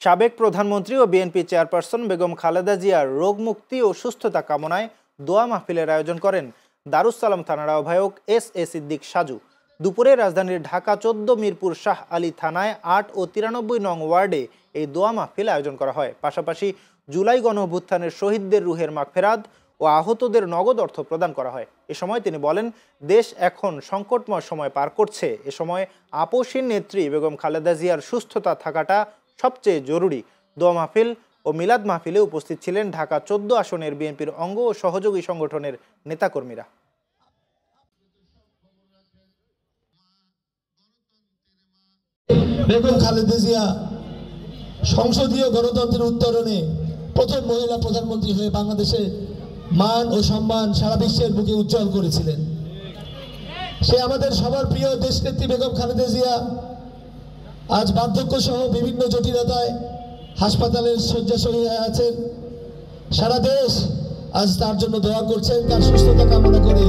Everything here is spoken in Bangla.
সাবেক প্রধানমন্ত্রী ও বিএনপি চেয়ারপারসন বেগম খালেদা জিয়ার রোগ মুক্তি ও সুস্থতা কামনায় দোয়া মাহফিলের আয়োজন করেন দারুস সালাম থানার আহ্বায়ক এস.এ. সিদ্দিক সাজু। দুপুরে রাজধানীর ঢাকা ১৪ মিরপুর শাহ আলী থানায় ৮ ও ৯৩ নং ওয়ার্ডে এই দোয়া মাহফিল আয়োজন করা হয়। পাশাপাশি জুলাই গণঅভ্যুত্থানের শহীদদের রুহের মাগফিরাত ও আহতদের নগদ অর্থ প্রদান করা হয়। এ সময় তিনি বলেন, দেশ এখন সংকটময় সময় পার করছে। এ সময় আপসহীন নেত্রী বেগম খালেদা জিয়ার সুস্থতা থাকাটা সবচেয়ে জরুরি। দোয়া মাহফিল ও মিলাদ মাহফিলে উপস্থিত ছিলেন ঢাকা ১৪ আসনের বিএনপির অঙ্গ ও সহযোগী সংগঠনের নেতাকর্মীরা। বেগম খালেদা জিয়া সংসদীয় গণতন্ত্রের উত্তরণে প্রথম মহিলা প্রধানমন্ত্রী হয়ে বাংলাদেশের মান ও সম্মান সারা বিশ্বের বুকে উজ্জ্বল করেছিলেন। সে আমাদের সবার প্রিয় দেশনেত্রী বেগম খালেদা জিয়া আজ বার্ধক্য সহ বিভিন্ন জটিলতায় হাসপাতালের শয্যাশয়ী হয়ে আছেন। সারা দেশ আজ তার জন্য দোয়া করছেন, তার সুস্থতা কামনা করে।